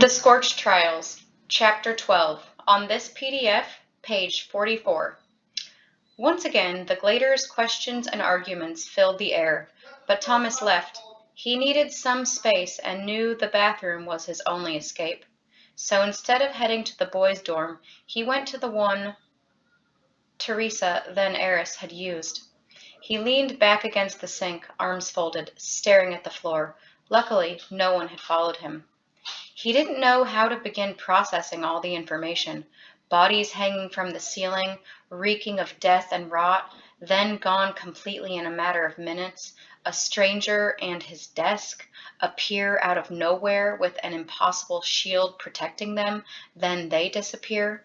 The Scorch Trials, Chapter 12, on this PDF, page 44. Once again, the Gladers' questions and arguments filled the air, but Thomas left. He needed some space and knew the bathroom was his only escape. So instead of heading to the boys' dorm, he went to the one Teresa, then heiress, had used. He leaned back against the sink, arms folded, staring at the floor. Luckily, no one had followed him. He didn't know how to begin processing all the information. Bodies hanging from the ceiling, reeking of death and rot, then gone completely in a matter of minutes. A stranger and his desk appear out of nowhere with an impossible shield protecting them, then they disappear.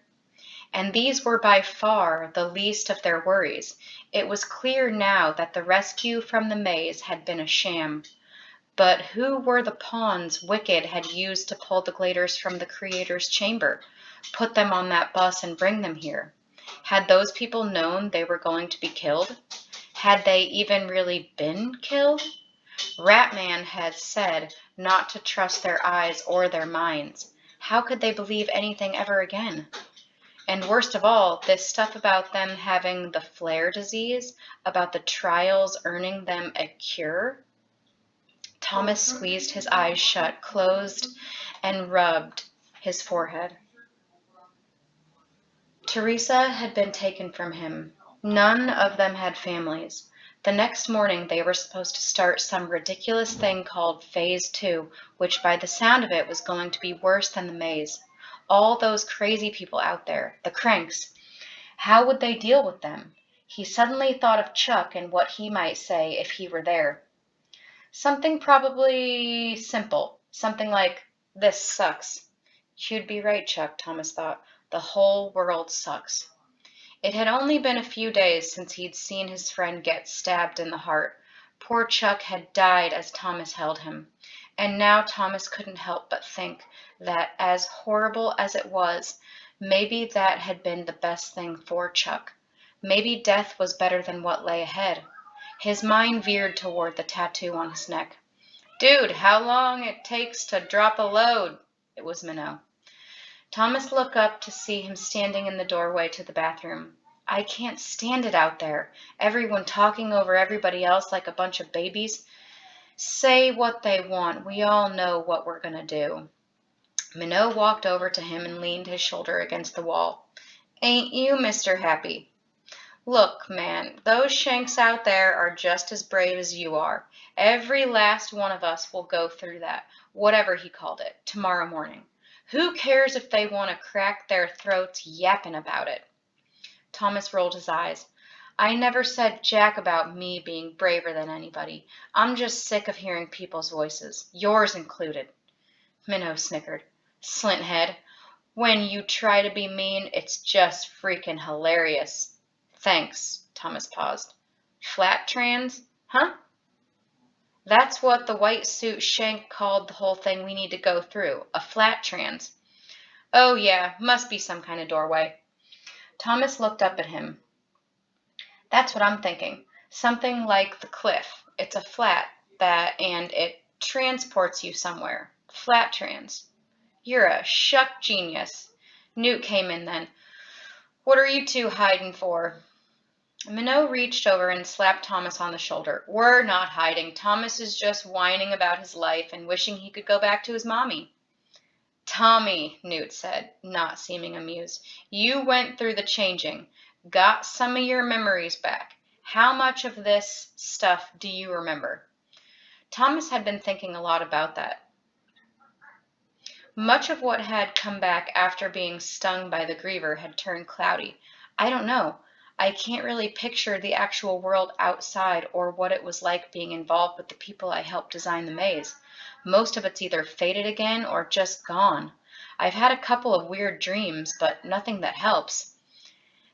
And these were by far the least of their worries. It was clear now that the rescue from the maze had been a sham. But who were the pawns Wicked had used to pull the Gladers from the Creator's chamber, put them on that bus and bring them here? Had those people known they were going to be killed? Had they even really been killed? Ratman had said not to trust their eyes or their minds. How could they believe anything ever again? And worst of all, this stuff about them having the flare disease, about the trials earning them a cure. Thomas squeezed his eyes shut, closed, and rubbed his forehead. Teresa had been taken from him. None of them had families. The next morning they were supposed to start some ridiculous thing called Phase 2, which by the sound of it was going to be worse than the maze. All those crazy people out there, the cranks. How would they deal with them? He suddenly thought of Chuck and what he might say if he were there. Something probably simple. Something like, "This sucks." You'd be right, Chuck, Thomas thought. The whole world sucks. It had only been a few days since he'd seen his friend get stabbed in the heart. Poor Chuck had died as Thomas held him. And now Thomas couldn't help but think that, as horrible as it was, maybe that had been the best thing for Chuck. Maybe death was better than what lay ahead. His mind veered toward the tattoo on his neck. "Dude, how long it takes to drop a load?" It was Minho. Thomas looked up to see him standing in the doorway to the bathroom. "I can't stand it out there. Everyone talking over everybody else like a bunch of babies. Say what they want. We all know what we're gonna do." Minho walked over to him and leaned his shoulder against the wall. "Ain't you, Mr. Happy? Look, man, those shanks out there are just as brave as you are. Every last one of us will go through that, whatever he called it, tomorrow morning. Who cares if they want to crack their throats yapping about it?" Thomas rolled his eyes. "I never said jack about me being braver than anybody. I'm just sick of hearing people's voices, yours included." Minho snickered. "Slint-head, when you try to be mean, it's just freaking hilarious." "Thanks." Thomas paused. "Flat trans? Huh?" "That's what the white suit shank called the whole thing we need to go through. A flat trans." "Oh yeah, must be some kind of doorway." Thomas looked up at him. "That's what I'm thinking. Something like the cliff. It's a flat and it transports you somewhere. Flat trans." "You're a shuck genius." Newt came in then. "What are you two hiding for?" Minho reached over and slapped Thomas on the shoulder. "We're not hiding. Thomas is just whining about his life and wishing he could go back to his mommy." "Tommy," Newt said, not seeming amused, "you went through the changing, got some of your memories back. How much of this stuff do you remember?" Thomas had been thinking a lot about that. Much of what had come back after being stung by the griever had turned cloudy. "I don't know. I can't really picture the actual world outside or what it was like being involved with the people I helped design the maze. Most of it's either faded again or just gone. I've had a couple of weird dreams, but nothing that helps."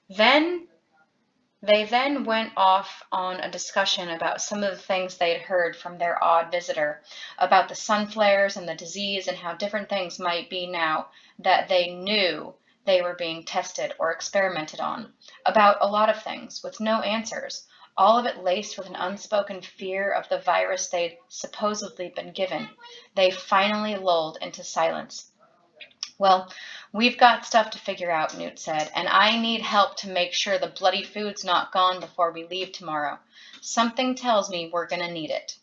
They then went off on a discussion about some of the things they'd heard from their odd visitor, about the sun flares and the disease and how different things might be now that they knew they were being tested or experimented on, about a lot of things with no answers, all of it laced with an unspoken fear of the virus they'd supposedly been given. They finally lulled into silence. Well, we've got stuff to figure out, Newt said, and I need help to make sure the bloody food's not gone before we leave tomorrow. Something tells me we're going to need it.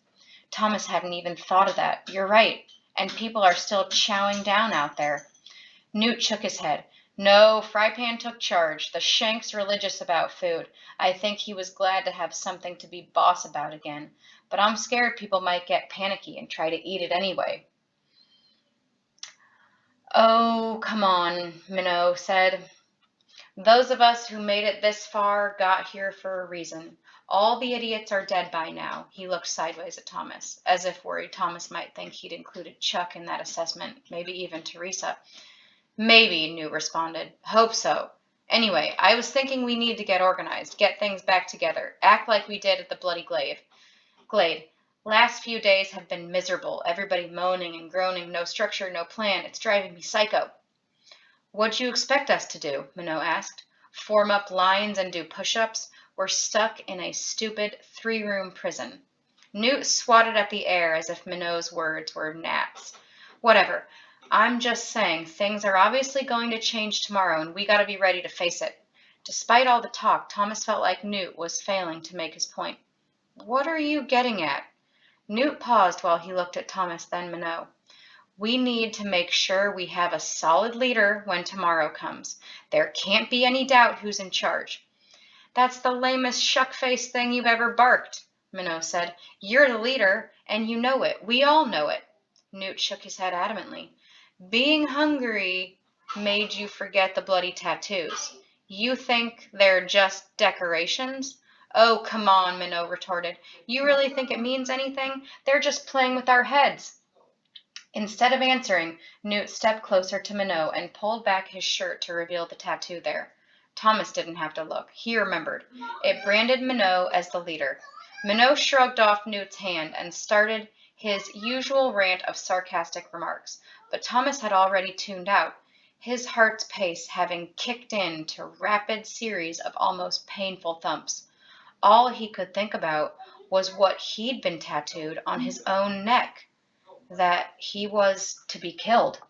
Thomas hadn't even thought of that. You're right. And people are still chowing down out there. Newt shook his head. No, Frypan took charge. The Shank's religious about food. I think he was glad to have something to be boss about again. But I'm scared people might get panicky and try to eat it anyway. Oh, come on, Minho said. Those of us who made it this far got here for a reason. All the idiots are dead by now. He looked sideways at Thomas, as if worried Thomas might think he'd included Chuck in that assessment, maybe even Teresa. Maybe, Newt responded. Hope so. Anyway, I was thinking we need to get organized, get things back together, act like we did at the Bloody Glade. Last few days have been miserable. Everybody moaning and groaning, no structure, no plan. It's driving me psycho. What'd you expect us to do? Minho asked. Form up lines and do push-ups? We're stuck in a stupid 3-room prison. Newt swatted at the air as if Minho's words were gnats. Whatever. I'm just saying things are obviously going to change tomorrow and we gotta be ready to face it. Despite all the talk, Thomas felt like Newt was failing to make his point. What are you getting at? Newt paused while he looked at Thomas, then Minho. We need to make sure we have a solid leader when tomorrow comes. There can't be any doubt who's in charge. That's the lamest shuck-faced thing you've ever barked, Minho said. You're the leader, and you know it. We all know it. Newt shook his head adamantly. Being hungry made you forget the bloody tattoos. You think they're just decorations? Oh, come on, Minho retorted. You really think it means anything? They're just playing with our heads. Instead of answering, Newt stepped closer to Minho and pulled back his shirt to reveal the tattoo there. Thomas didn't have to look. He remembered. It branded Minho as the leader. Minho shrugged off Newt's hand and started his usual rant of sarcastic remarks, but Thomas had already tuned out, his heart's pace having kicked in to rapid series of almost painful thumps. All he could think about was what he'd been tattooed on his own neck, that he was to be killed.